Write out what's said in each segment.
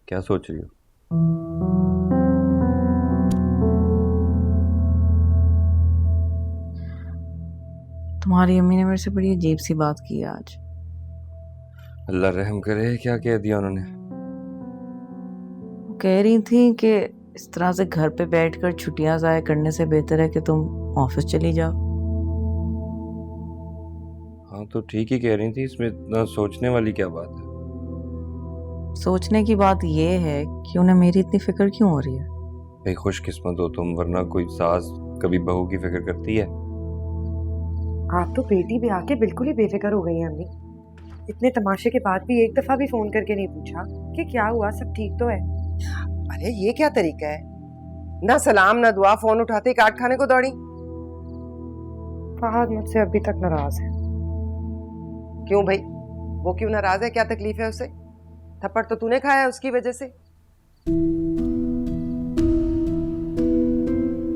क्या सोच रही हो? तुम्हारी अम्मी ने मेरे से बड़ी अजीब सी बात की है आज। अल्लाह रहम करे, क्या कह दिया उन्होंने? वो कह रही थी कि इस तरह से घर पे बैठकर छुट्टियां ज़ाया करने से बेहतर है कि तुम ऑफिस चली जाओ। हाँ तो ठीक ही कह रही थी, इसमें इतना सोचने वाली क्या बात है? सोचने की बात यह है कि उन्हें मेरी इतनी फिक्र क्यों हो रही है। भाई खुशकिस्मत हो तुम, वरना कोई सास कभी बहू की फिक्र करती है? आप तो बेटी भी आके बिल्कुल ही बेफिक्र हो गई हैं अम्मी। इतने तमाशे के बाद भी एक दफा भी फोन करके नहीं पूछा कि क्या हुआ, सब ठीक तो है। अरे ये क्या तरीका है, ना सलाम ना दुआ, फोन उठाते ही काट खाने को दौड़ी। फहद मुझसे अभी तक नाराज है। क्यों भाई, वो क्यों नाराज है? क्या तकलीफ है उसे? थप्पड़ तो तूने खाया है उसकी वजह से।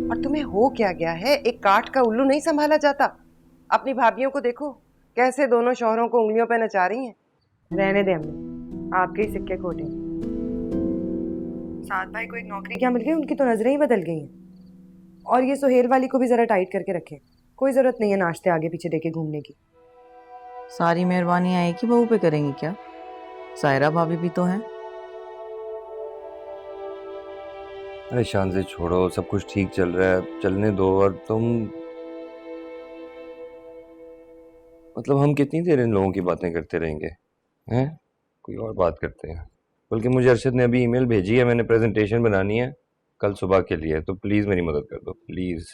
और तुम्हें हो क्या गया है, एक काठ का उल्लू नहीं संभाला जाता? अपनी भाभियों को देखो कैसे दोनों शौहरों को उंगलियों पे नचा रही हैं। रहने दे अम्मी, आपके ही सिक्के खोटे। साथ भाई को एक नौकरी क्या मिल गई, उनकी तो नजरें ही बदल गई हैं। और ये सुहेल वाली को भी जरा टाइट करके रखें, कोई जरूरत नहीं है नाश्ते आगे पीछे देके घूमने की। सारी मेहरबानी एक ही बहू पे करेंगी क्या? सायरा भाभी भी तो हैं। अरे शान से छोड़ो, सब कुछ ठीक चल रहा है, चलने दो। और तुम मतलब हम कितनी देर इन लोगों की बातें करते रहेंगे? हैं, कोई और बात करते हैं। बल्कि मुझे अरशद ने अभी ईमेल भेजी है, मैंने प्रेजेंटेशन बनानी है कल सुबह के लिए, तो प्लीज मेरी मदद कर दो प्लीज।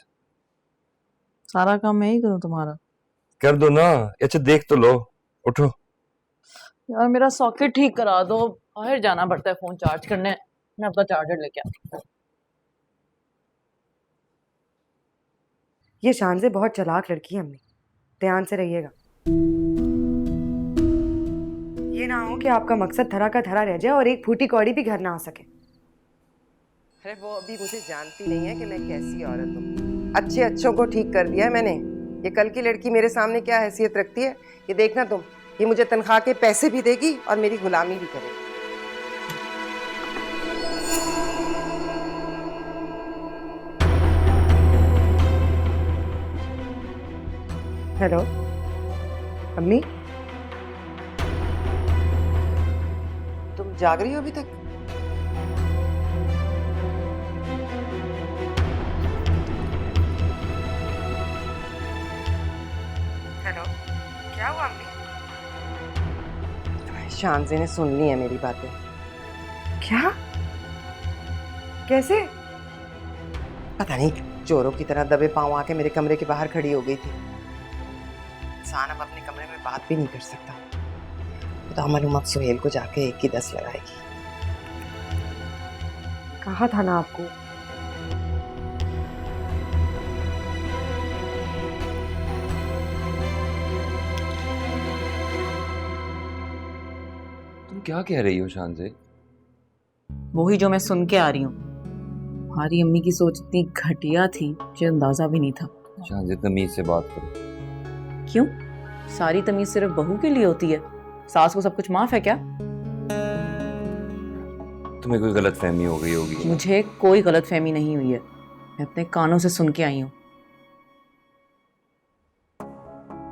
सारा काम मैं ही करूं तुम्हारा? कर दो ना। अच्छा देख तो लो, उठो। यार मेरा सॉकेट ठीक करा दो, बाहर जाना पड़ता है फोन चार्ज करने। मैं अपना चार्जर लेके आता हूं। ये शान से बहुत चालाक लड़की है अम्मी, ध्यान से रहिएगा। ये ना हो कि आपका मकसद धरा का धरा रह जाए और एक फूटी कौड़ी भी घर ना आ सके। अरे वो अभी मुझे जानती नहीं है कि मैं कैसी औरत हूँ। अच्छे अच्छों को ठीक कर दिया है मैंने। ये कल की लड़की मेरे सामने क्या हैसियत रखती है ये देखना तुम। ये मुझे तनख्वाह के पैसे भी देगी और मेरी गुलामी भी करेगी। हेलो अम्मी, तुम जाग रही हो अभी तक? हेलो, क्या हुआ अम्मी? शानज़े ने सुन ली है मेरी बातें। क्या? कैसे? पता नहीं, चोरों की तरह दबे पांव आके मेरे कमरे के बाहर खड़ी हो गई थी। इंसान अब अपने कमरे में बात भी नहीं कर सकता। तो मालूम सुहेल को जाके 1 की 10 लगाएगी। कहा था ना आपको। तुम क्या कह रही हो शान से? वही जो मैं सुन के आ रही हूँ। हमारी अम्मी की सोच इतनी घटिया थी, मुझे अंदाजा भी नहीं था। शान से तमीज से बात करो। क्यों? सारी तमीज सिर्फ बहू के लिए होती है? सास को सब कुछ माफ है क्या? तुम्हें कोई गलत फहमी हो गई होगी। मुझे कोई गलत फहमी नहीं हुई है, मैं अपने कानों से सुन के आई हूँ।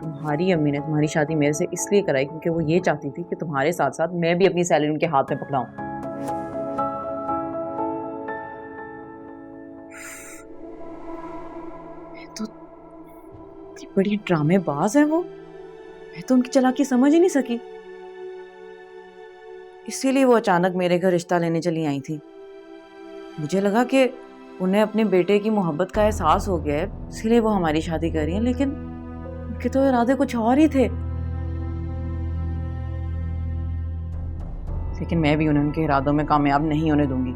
तुम्हारी अम्मी ने तुम्हारी शादी मेरे से इसलिए कराई क्योंकि वो ये चाहती थी कि तुम्हारे साथ साथ मैं भी अपनी सैलरी उनके हाथ में पकड़ाऊं। तो इतनी बड़ी ड्रामेबाज है वो, मैं तो उनकी चालाकी समझ ही नहीं सकी। इसीलिए वो अचानक मेरे घर रिश्ता लेने चली आई थी। मुझे लगा कि उन्हें अपने बेटे की मोहब्बत का एहसास हो गया है, इसीलिए वो हमारी शादी कर रही हैं, लेकिन उनके तो इरादे कुछ और ही थे। लेकिन मैं भी उन्हें उनके इरादों में कामयाब नहीं होने दूंगी।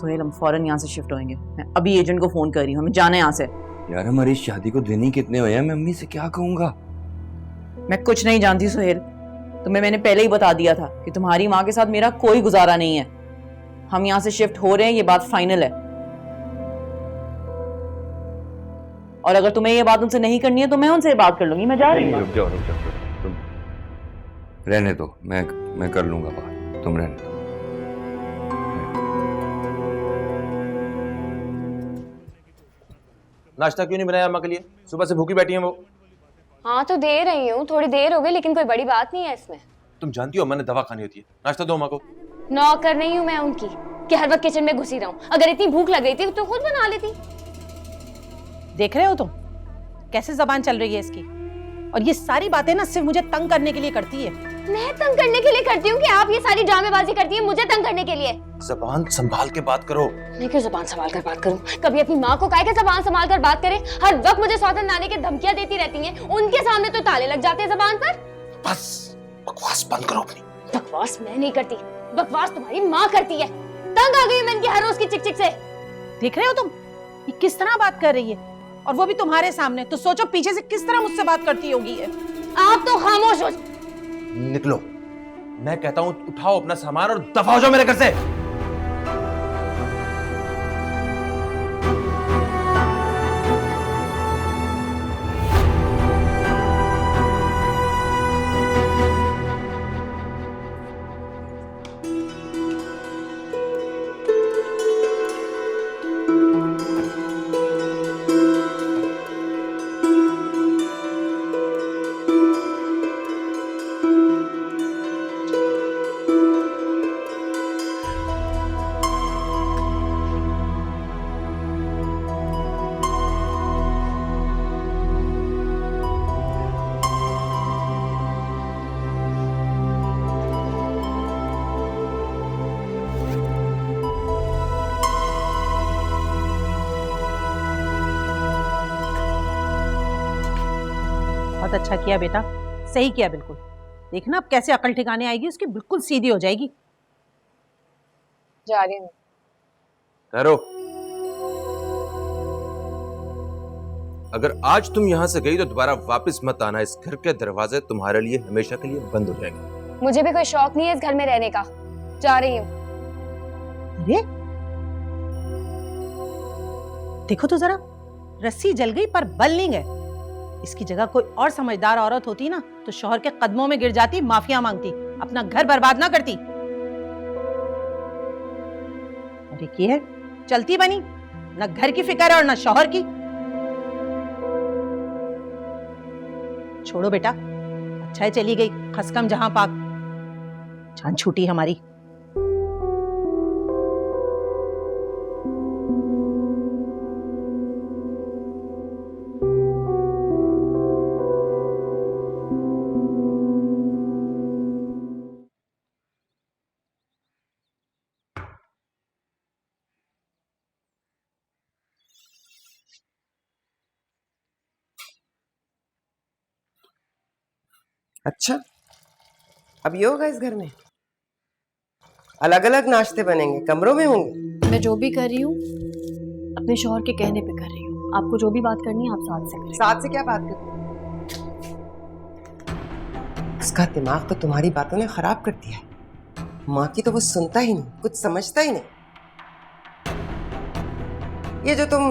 सोहेल, हम फौरन यहाँ से शिफ्ट होंगे। मैं अभी एजेंट को फोन कर रही हूँ, हमें जाना है यहाँ से। यार हमारी शादी को दिन ही कितने हुए हैं, मैं अम्मी से क्या कहूंगा? मैं कुछ नहीं जानती सोहेल, तुम्हें मैंने पहले ही बता दिया था कि तुम्हारी माँ के साथ मेरा कोई गुजारा नहीं है। हम यहाँ से शिफ्ट हो रहे हैं, ये बात फाइनल है। और अगर तुम्हें ये बात उनसे नहीं करनी है तो मैं उनसे बात कर लूंगी। मैं जा रही हूँ। रुक जाओ रुक जाओ, तुम रहने दो, मैं कर लूंगा बात, तुम रहने दो। नाश्ता क्यों नहीं बनाया अम्मा के लिए? सुबह से भूखी बैठी हैं वो। हाँ तो दे रही हूँ, थोड़ी देर हो गई, लेकिन कोई बड़ी बात नहीं है इसमें। तुम जानती हो अम्मा ने दवा खानी होती है, नाश्ता दो अम्मा को। नौकर नहीं हूँ मैं उनकी कि हर वक्त किचन में घुसी रहूं। अगर इतनी भूख लग रही थी तो खुद बना लेती। देख रहे हो तुम कैसे जबान चल रही है इसकी, और ये सारी बातें ना सिर्फ मुझे तंग करने के लिए करती है। मैं तंग करने के लिए करती हूँ कि आप ये सारी ड्रामेबाजी करती है मुझे तंग करने के लिए? जबान संभाल के बात करो। मैं क्यों जबान संभाल कर बात करूं? कभी अपनी माँ को कहा कि जबान संभाल कर बात करे? हर वक्त मुझे सौतन लाने की धमकियां देती रहती हैं, उनके सामने तो ताले लग जाते हैं जबान पर। बस बकवास बंद करो अपनी। बकवास मैं नहीं करती, बकवास तुम्हारी माँ करती है। तंग आ गई मैं इनकी हर रोज की चिक चिक से। देख रहे हो तुम ये किस तरह बात कर रही है, और वो भी तुम्हारे सामने। तो सोचो पीछे से किस तरह मुझसे बात करती होगी ये। आप तो खामोश हो। निकलो, मैं कहता हूँ उठाओ अपना सामान और दफा हो जाओ मेरे घर से। बहुत अच्छा किया बेटा, सही किया बिल्कुल। देखना अब कैसे अकल ठिकाने आएगी उसकी, बिल्कुल सीधी हो जाएगी। जा रही हूँ। ठहरो, अगर आज तुम यहाँ से गई तो दोबारा वापस मत आना। इस घर के दरवाजे तुम्हारे लिए हमेशा के लिए बंद हो जाएंगे। मुझे भी कोई शौक नहीं है इस घर में रहने का। जा रही हूँ। अरे देखो तो जरा, रस्सी जल गई पर बल नहीं गए। इसकी जगह कोई और समझदार औरत होती ना तो शौहर के कदमों में गिर जाती, माफिया मांगती, अपना घर बर्बाद ना करती। और एक ये है, चलती बनी, ना घर की फिक्र है और ना शौहर की। छोड़ो बेटा, अच्छा है चली गई, खसकम जहां पाक, जान छूटी हमारी। अच्छा, अब ये होगा इस घर में? अलग अलग नाश्ते बनेंगे, कमरों में होंगे? मैं जो भी कर रही हूँ अपने शौहर के कहने पे कर रही हूँ। आपको जो भी बात करनी है आप साथ से करें। साथ से क्या बात करती? उसका दिमाग तो तुम्हारी बातों ने खराब कर दिया है। माँ की तो वो सुनता ही नहीं, कुछ समझता ही नहीं। ये जो तुम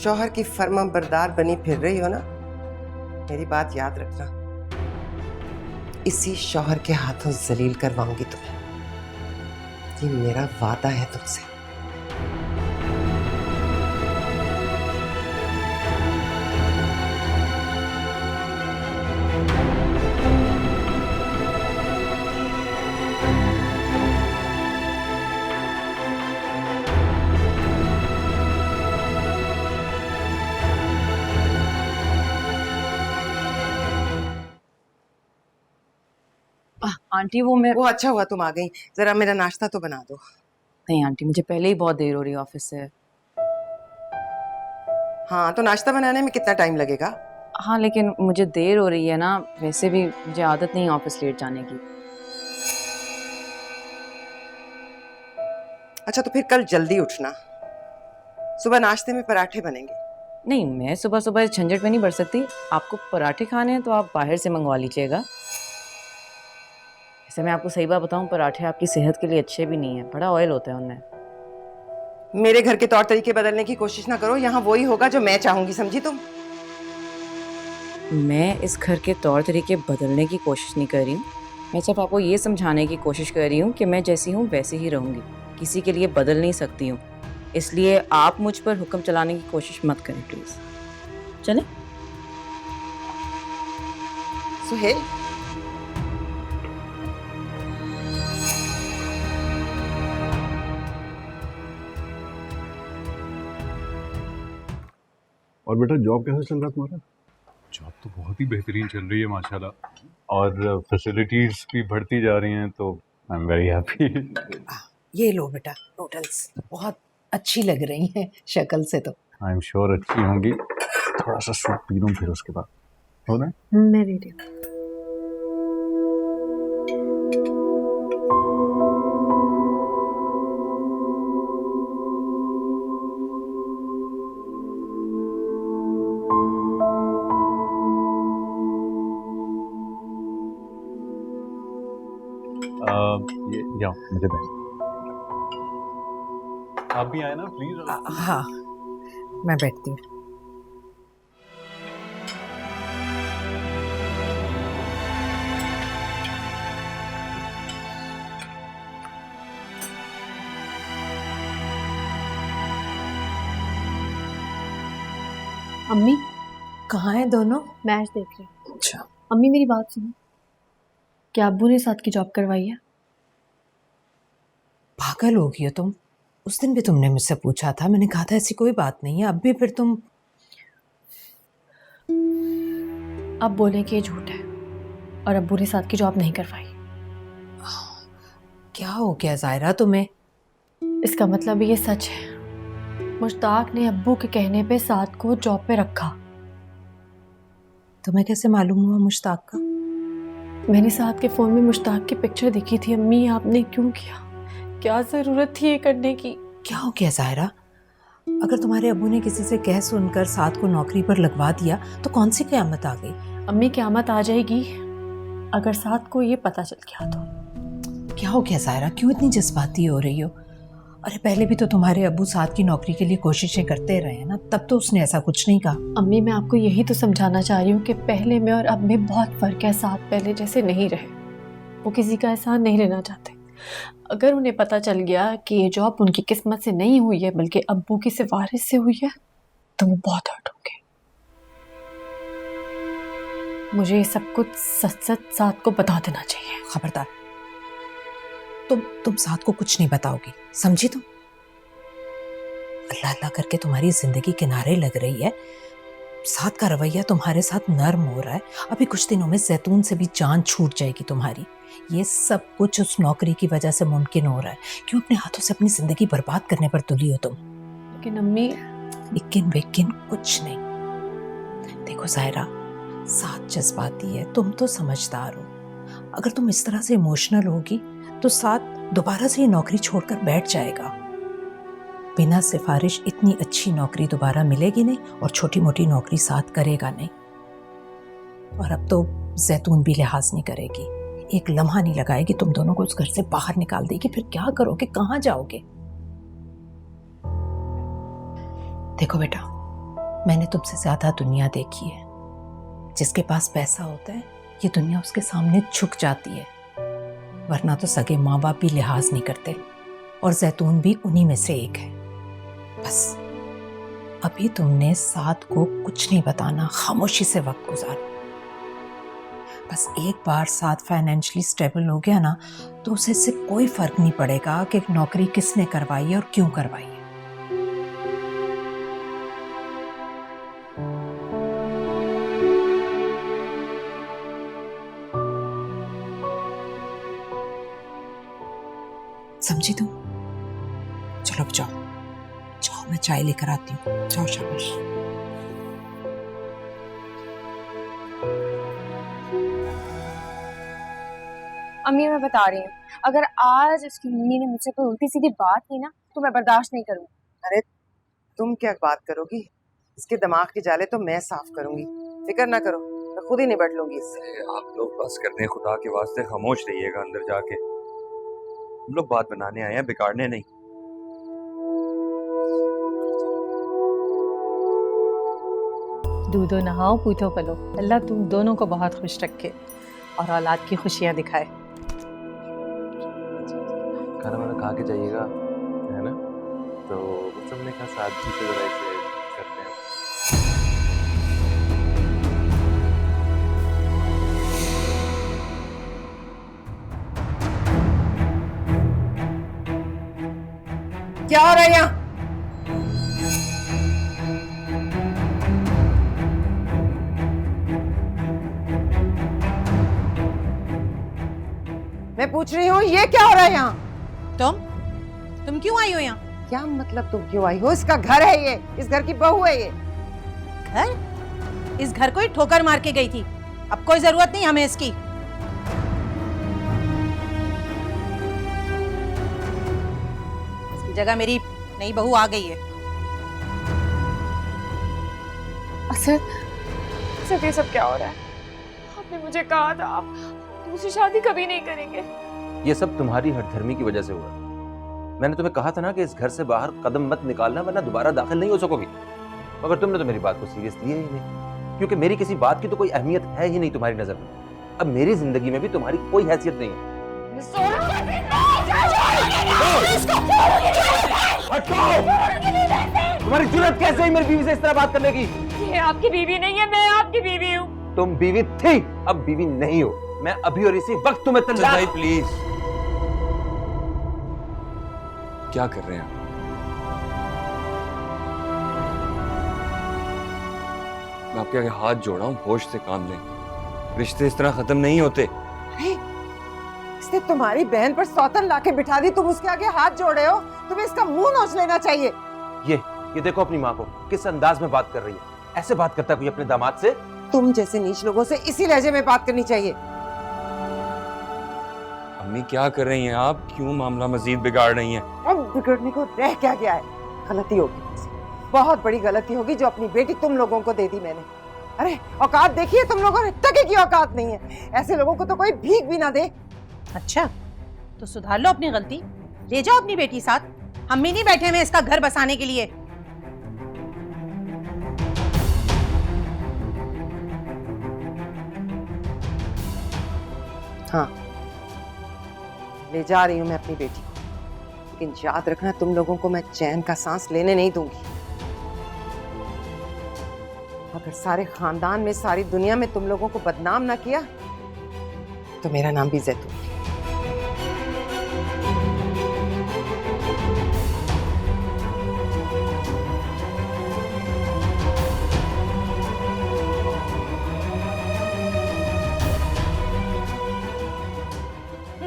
शौहर की फर्मा बरदार बनी फिर रही हो ना, मेरी बात याद रखना, इसी शौहर के हाथों जलील करवाऊंगी तुम्हें। ये मेरा वादा है तुमसे। आंटी वो अच्छा हुआ तुम आ गई। जरा मेरा नाश्ता तो बना दो। नहीं आंटी, मुझे पहले ही बहुत देर हो रही है ऑफिस से। हाँ तो नाश्ता बनाने में कितना टाइम लगेगा? हाँ लेकिन मुझे देर हो रही है ना, वैसे भी मुझे आदत नहीं है ऑफिस लेट जाने की। अच्छा तो फिर कल जल्दी उठना, सुबह नाश्ते में पराठे बनेंगे। नहीं, मैं सुबह सुबह इस झंझट में नहीं बढ़ सकती। आपको पराठे खाने हैं तो आप बाहर से मंगवा लीजिएगा। वैसे मैं आपको सही बात बताऊं, पराठे आपकी सेहत के लिए अच्छे भी नहीं है, बड़ा ऑयल होता है उनमें। मेरे घर के तौर तरीके बदलने की कोशिश ना करो, यहाँ वही होगा जो मैं चाहूंगी, समझी तुम? मैं इस घर के तौर तरीके बदलने की कोशिश नहीं कर रही हूँ। मैं सिर्फ आपको ये समझाने की कोशिश कर रही हूँ कि मैं जैसी हूँ वैसे ही रहूँगी, किसी के लिए बदल नहीं सकती हूँ। इसलिए आप मुझ पर हुक्म चलाने की कोशिश मत करें प्लीज़। चले? सुहेल, और बेटा जॉब कैसा चल रहा है तुम्हारा? जॉब तो बहुत ही बेहतरीन चल रही है माशाल्लाह, और फैसिलिटीज भी बढ़ती जा रही हैं, तो आई एम वेरी हैप्पी। ये लो बेटा नूडल्स, बहुत अच्छी लग रही हैं शक्ल से तो। आई एम श्योर अच्छी होंगी। थोड़ा सा सूप पी लूं फिर उसके बाद, हो ना? मैं रेडी हूँ। ये जाओ, मुझे बैठ, आप भी आए ना प्लीज। हाँ मैं बैठती हूँ। अम्मी कहाँ हैं दोनों? मैच देख रही हूँ। अच्छा, अम्मी मेरी बात सुनो, क्या अब्बू ने साथ की जॉब करवाई है? पागल हो गई हो तुम? उस दिन भी तुमने मुझसे पूछा था, मैंने कहा था ऐसी कोई बात नहीं है। अब भी फिर तुम अब बोले कि ये झूठ है और अब्बू ने साथ की जॉब नहीं करवाई। क्या हो गया जायरा तुम्हें? इसका मतलब ये सच है, मुश्ताक ने अब्बू के कहने पे साथ को जॉब पे रखा। तुम्हें कैसे मालूम हुआ मुश्ताक का? मैंने साथ के फ़ोन में मुश्ताक की पिक्चर देखी थी। अम्मी आपने क्यों किया? क्या ज़रूरत थी ये करने की? क्या हो गया जायरा? अगर तुम्हारे अब्बू ने किसी से कह सुनकर साथ को नौकरी पर लगवा दिया तो कौन सी क़यामत आ गई? अम्मी क़यामत आ जाएगी अगर साथ को ये पता चल गया तो। क्या हो गया जायरा, क्यों इतनी जज्बाती हो रही हो? अरे पहले भी तो तुम्हारे अब्बू साथ की नौकरी के लिए कोशिशें करते रहे हैं ना, तब तो उसने ऐसा कुछ नहीं कहा। अम्मी मैं आपको यही तो समझाना चाह रही हूँ कि पहले में और अब में बहुत फ़र्क है। साथ पहले जैसे नहीं रहे, वो किसी का एहसान नहीं लेना चाहते। अगर उन्हें पता चल गया कि ये जॉब उनकी किस्मत से नहीं हुई है बल्कि अब्बू की सिफारिश से हुई है तो वो बहुत हर्ट होंगे। मुझे ये सब कुछ सच सच साथ को बता देना चाहिए। खबरदार, तुम साथ को कुछ नहीं बताओगी, समझी तुम? अल्लाह अल्लाह करके तुम्हारी जिंदगी किनारे लग रही है, साथ का रवैया तुम्हारे साथ नर्म हो रहा है। अभी कुछ दिनों में जैतून से भी जान छूट जाएगी तुम्हारी। ये सब कुछ उस नौकरी की वजह से मुमकिन हो रहा है। क्यों अपने हाथों से अपनी जिंदगी बर्बाद करने पर तुली हो तुम? लेकिन अम्मी, लेकिन वेकिन कुछ नहीं। देखो जायरा, साथ जज्बाती है, तुम तो समझदार हो। अगर तुम इस तरह से इमोशनल होगी तो साथ दोबारा से ये नौकरी छोड़कर बैठ जाएगा। बिना सिफारिश इतनी अच्छी नौकरी दोबारा मिलेगी नहीं, और छोटी मोटी नौकरी साथ करेगा नहीं। और अब तो जैतून भी लिहाज नहीं करेगी, एक लम्हा नहीं लगाएगी, तुम दोनों को उस घर से बाहर निकाल देगी। फिर क्या करोगे, कहाँ जाओगे? देखो बेटा, मैंने तुमसे ज्यादा दुनिया देखी है। जिसके पास पैसा होता है ये दुनिया उसके सामने झुक जाती है, वरना तो सगे माँ बाप भी लिहाज नहीं करते, और जैतून भी उन्हीं में से एक है। बस अभी तुमने साथ को कुछ नहीं बताना, खामोशी से वक्त गुजारो। बस एक बार साथ फाइनेंशियली स्टेबल हो गया ना तो उसे इससे कोई फर्क नहीं पड़ेगा कि नौकरी किसने करवाई है और क्यों करवाई है। समझी तुम? चलो अब जाओ, जाओ मैं चाय लेकर आती हूँ। जाओ शाबाश। अम्मी मैं बता रही हूँ, अगर आज उसकी मम्मी ने मुझसे कोई उल्टी सीधी बात की ना तो मैं बर्दाश्त नहीं करूँगी। अरे तुम क्या बात करोगी? इसके दिमाग के जाले तो मैं साफ करूंगी, फिक्र ना करो, मैं खुद ही निपट लूंगी इससे। आप लोग बस कर दें, खुदा के वास्ते खामोश रहिएगा अंदर जाके। हम लोग बात बनाने आए हैं, बिगाड़ने नहीं। दूधो नहाओ पूतो पलो, अल्लाह तुम दोनों को बहुत खुश रखे और औलाद की खुशियाँ दिखाए। खाना वाना खा के जाइएगा, है ना? तो बस हमने कहा साथ भी तो जरा ऐसे करते हैं। क्या हो रहा है यहाँ? मैं पूछ रही हूँ ये क्या हो रहा है यहाँ? तुम क्यों आई हो यहाँ? क्या मतलब तुम क्यों आई हो? इसका घर है ये, इस घर की बहू है ये। घर? इस घर को ही ठोकर मार के गई थी, अब कोई जरूरत नहीं हमें इसकी। इसकी जगह मेरी नई बहू आ गई है। असद ये सब क्या हो रहा है? आपने मुझे कहा था आप दूसरी शादी कभी नहीं करेंगे। ये सब तुम्हारी हठधर्मी की वजह से हुआ। मैंने तुम्हें कहा था ना कि इस घर से बाहर कदम मत निकालना वरना दोबारा दाखिल नहीं हो सकोगी, मगर तुमने तो मेरी बात को सीरियस लिया ही नहीं, क्योंकि मेरी किसी बात की तो कोई अहमियत है ही नहीं तुम्हारी नजर में। अब मेरी जिंदगी में भी तुम्हारी कोई हैसियत नहीं है। तुम्हारी जुर्रत कैसे है मेरी बीवी से इस तरह बात करने की? ये आपकी बीवी नहीं है, मैं आपकी बीवी हूँ। तुम बीवी थी, अब बीवी नहीं हो। मैं अभी और इसी वक्त तुम्हें तलाक। भाई प्लीज, क्या कर रहे हैं आप? मैं आपके आगे हाथ जोड़ा हूं, होश से काम लें। रिश्ते इस तरह खत्म नहीं होते। अरे, इसने तुम्हारी बहन पर सौतन लाके बिठा दी, तुम उसके आगे हाथ जोड़े हो? तुम्हें इसका मुंह नोच लेना चाहिए। ये देखो अपनी माँ को किस अंदाज में बात कर रही है। ऐसे बात करता है कोई अपने दामाद से? तुम जैसे नीच लोगों से इसी लहजे में बात करनी चाहिए। अम्मी क्या कर रही हैं आप? क्यों मामला मजीद बिगाड़ रही हैं? अब बिगड़ने को रह क्या गया है? गलती होगी मुझसे, बहुत बड़ी गलती होगी जो अपनी बेटी तुम लोगों को दे दी मैंने। अरे औकात देखिए तुम लोगों ने, टके की औकात नहीं है। ऐसे लोगों को तो कोई भीख भी ना दे। अच्छा, तो सुधार लो अपनी गलती, ले जाओ अपनी बेटी साथ। हम भी नहीं बैठे हुए इसका घर बसाने के लिए। हाँ, ले जा रही हूँ मैं अपनी बेटी को, लेकिन याद रखना तुम लोगों को मैं चैन का सांस लेने नहीं दूंगी। अगर सारे खानदान में, सारी दुनिया में तुम लोगों को बदनाम ना किया तो मेरा नाम भी जैतून है।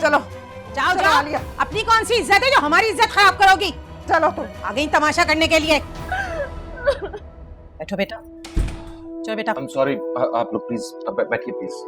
चलो जाओ चलो जाओ, आलिया। अपनी कौन सी इज्जत है जो हमारी इज्जत खराब करोगी? चलो तुम। आ गई तमाशा करने के लिए। बैठो बेटा, चलो बेटा। I'm sorry, आप लोग प्लीज बैठिए प्लीज।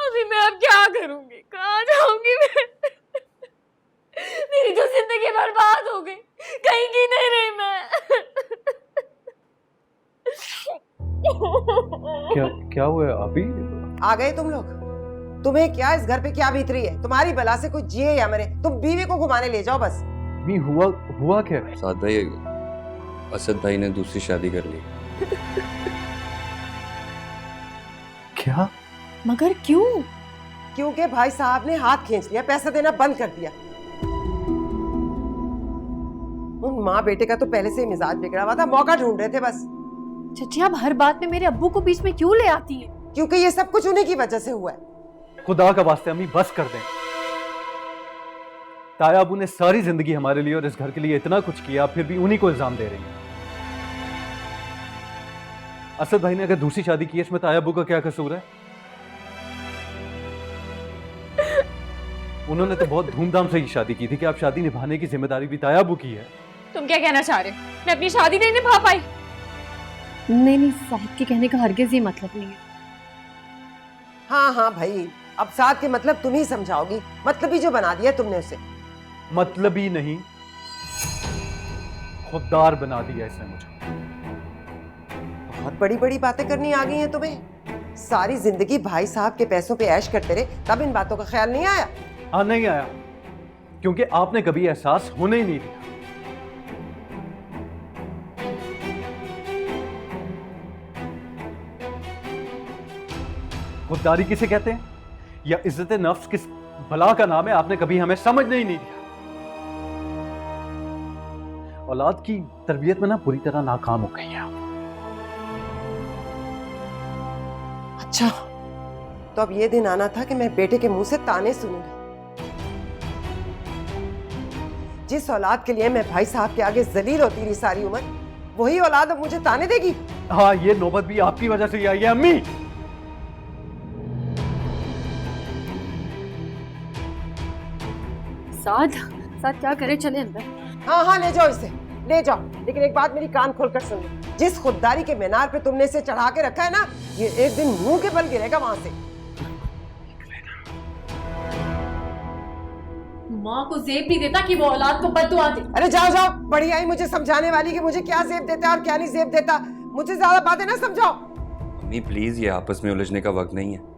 अभी मैं अब क्या करूंगी? कहाँ जाऊंगी मैं? मेरी तो जिंदगी बर्बाद हो गई, कहीं की नहीं रही मैं। क्या हुआ अभी? आ गए तुम लोग? तुम्हें क्या इस घर पे क्या बीत रही है? तुम्हारी बला से कोई जिए या मरे, तुम बीवी को घुमाने ले जाओ बस। नहीं हुआ क्या? साद भाई, असद भाई ने दूसरी शादी कर ली। क्या? मगर क्यों? क्योंकि भाई साहब ने हाथ खींच लिया, पैसा देना बंद कर दिया। उन माँ बेटे का तो पहले से ही मिजाज बिगड़ा हुआ था, मौका ढूंढ रहे थे बस। चाची आप हर बात में मेरे अब्बू को बीच में क्यों ले आती हैं? क्योंकि ये सब कुछ उन्हीं की वजह से हुआ है। खुदा का वास्ते अम्मी बस कर दें। ताया अबू ने सारी जिंदगी हमारे लिए और इस घर के लिए इतना कुछ किया, फिर भी उन्हीं को इल्जाम दे रही है। असद भाई ने अगर दूसरी शादी की है, इसमें ताया अबू का क्या कसूर है? उन्होंने तो बहुत धूमधाम से ही शादी की थी कि आप शादी निभाने की जिम्मेदारी भी तायाबू की है। तुम क्या कहना चाह रहे हो? मैं अपनी शादी नहीं निभा पाई? नहीं, साहब के कहने का हरगिज ही मतलब नहीं है। हाँ हाँ भाई, अब साथ के मतलब तुम ही समझाओगी, मतलब ही जो बना दिया तुमने उसे। मतलब ही नहीं, खुददार बना दिया इसने मुझे। बहुत बड़ी बड़ी बातें करनी आ गई हैं तुम्हें। सारी जिंदगी भाई साहब के पैसों पे ऐश करते रहे, तब इन बातों का ख्याल नहीं आया? हाँ नहीं आया, क्योंकि आपने कभी एहसास होने ही नहीं दिया। खुददारी किसे कहते हैं या इज्जत नफ्स किस भला का नाम है, आपने कभी हमें समझने ही नहीं दिया। औलाद की तरबियत में ना पूरी तरह नाकाम हो गई है आप। अच्छा, तो अब ये दिन आना था कि मैं बेटे के मुंह से ताने सुनूंगी। जिस औलाद के लिए मैं भाई साहब के आगे जलील होती रही सारी उम्र, वही औलाद अब मुझे ताने देगी। हाँ, ये नौबत भी आपकी वजह से ही आई है अम्मी। साद क्या करे, चले अंदर। हाँ हाँ, ले जाओ इसे, ले जाओ। लेकिन एक बात मेरी कान खोलकर सुन लो, जिस खुददारी के मीनार पे तुमने इसे चढ़ा के रखा है ना, ये एक दिन मुंह के बल गिरेगा वहां से। माँ को जेब नहीं देता कि वो औलाद को बद्दुआ दे। अरे जाओ जाओ, बड़ी आई मुझे समझाने वाली कि मुझे क्या जेब देता है और क्या नहीं जेब देता। मुझे ज्यादा बातें ना समझाओ। मम्मी प्लीज, ये आपस में उलझने का वक्त नहीं है।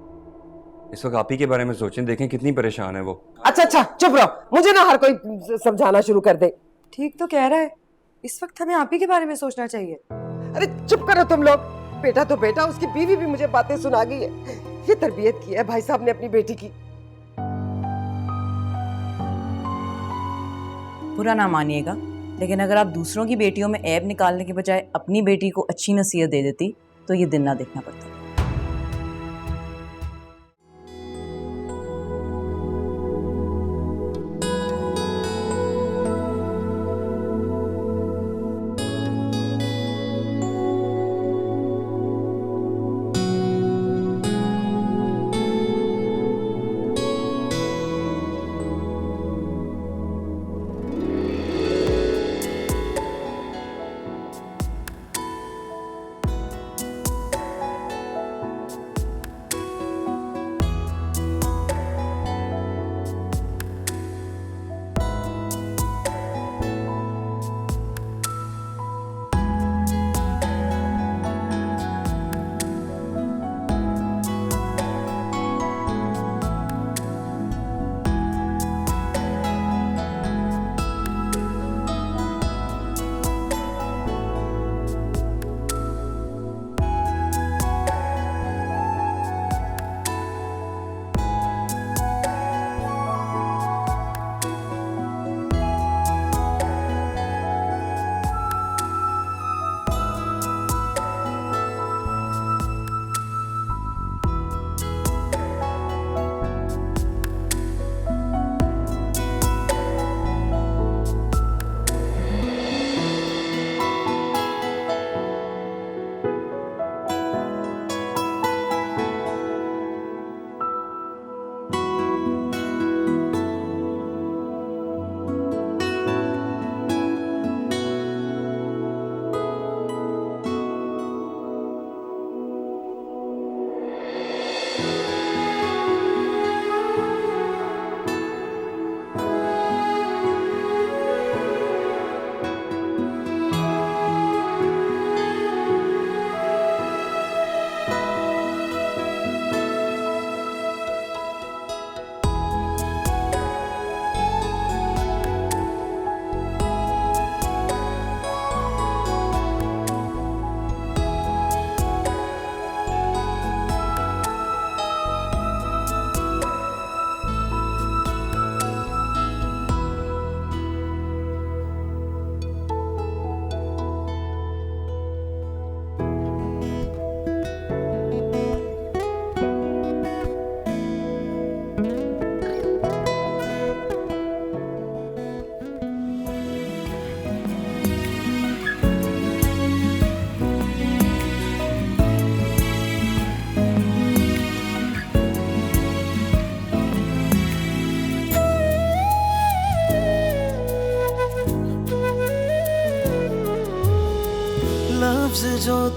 इस वक्त आप ही के बारे में सोचें, देखें कितनी परेशान है वो। अच्छा अच्छा, चुप रहो, मुझे ना हर कोई समझाना शुरू कर दे। ठीक तो कह रहा है, इस वक्त हमें आप ही के बारे में सोचना चाहिए। अरे चुप करो तुम लोग। बेटा तो बेटा, उसकी बीवी भी मुझे बातें सुना गई है। ये तरबियत की है भाई साहब ने अपनी बेटी की। बुरा ना मानिएगा, लेकिन अगर आप दूसरों की बेटियों में ऐब निकालने के बजाय अपनी बेटी को अच्छी नसीहत दे देती तो ये दिन ना देखना पड़ता।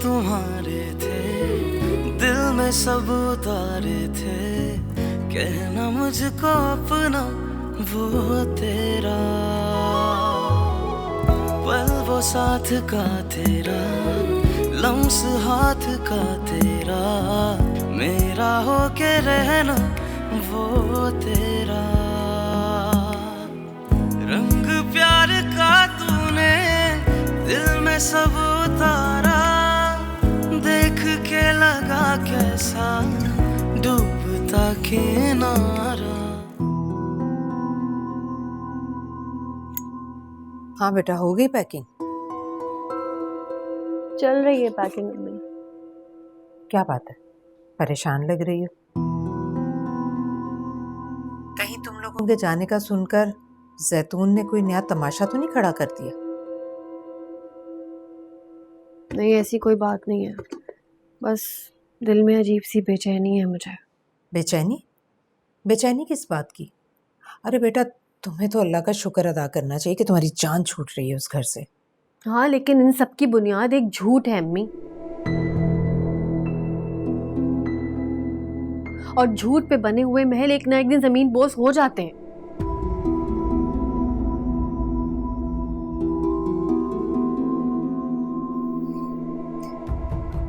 तुम्हारे थे, दिल में सब उतारे थे, कहना मुझको अपना वो तेरा, पल वो साथ का तेरा, लम्स हाथ का तेरा, मेरा हो के रहना वो तेरा। रंग प्यार का तूने दिल में सब उतारा, देख के लगा कैसा डूबता किनारा। हाँ बेटा, हो गई पैकिंग? चल रही है पैकिंग मम्मी। क्या बात है, परेशान लग रही हो? कहीं तुम लोगों के जाने का सुनकर जैतून ने कोई नया तमाशा तो नहीं खड़ा कर दिया? नहीं, ऐसी कोई बात नहीं है, बस दिल में अजीब सी बेचैनी है मुझे। बेचैनी? बेचैनी किस बात की? अरे बेटा, तुम्हें तो अल्लाह का शुक्र अदा करना चाहिए कि तुम्हारी जान छूट रही है उस घर से। हाँ, लेकिन इन सब की बुनियाद एक झूठ है अम्मी, और झूठ पे बने हुए महल एक ना एक दिन जमीन बोस हो जाते हैं।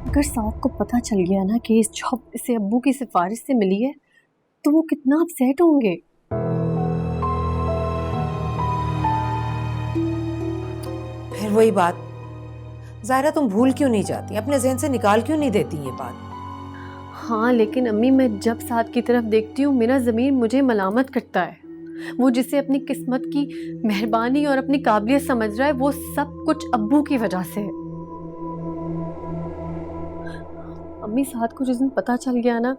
अगर साथ को पता चल गया ना कि इस जॉब इसे अब्बू की सिफारिश से मिली है, तो वो कितना अपसेट होंगे। फिर वही बात, ज़ाहिरा तुम भूल क्यों नहीं जाती, अपने ज़हन से निकाल क्यों नहीं देती ये बात? हाँ, लेकिन अम्मी मैं जब साथ की तरफ देखती हूँ, मेरा ज़मीर मुझे मलामत करता है। वो जिसे अपनी किस्मत की मेहरबानी और अपनी काबिलियत समझ रहा है, वो सब कुछ अब्बू की वजह से है। अम्मी, साथ को जिस दिन पता चल गया ना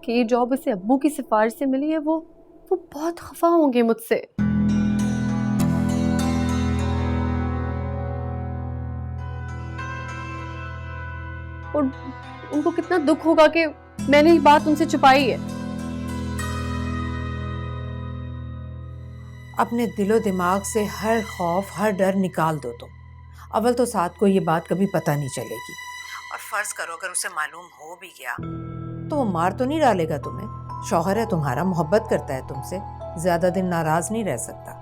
कि ये जॉब इसे अब्बू की सिफारिश से मिली है, वो बहुत खफा होंगे मुझसे। और उनको कितना दुख होगा कि मैंने ये बात उनसे छुपाई है। अपने दिलो दिमाग से हर खौफ, हर डर निकाल दो तुम। अव्वल तो साथ को ये बात कभी पता नहीं चलेगी, और फर्ज करो अगर उसे मालूम हो भी गया तो वो मार तो नहीं डालेगा तुम्हें। शौहर है तुम्हारा, मोहब्बत करता है तुमसे, ज्यादा दिन नाराज नहीं रह सकता।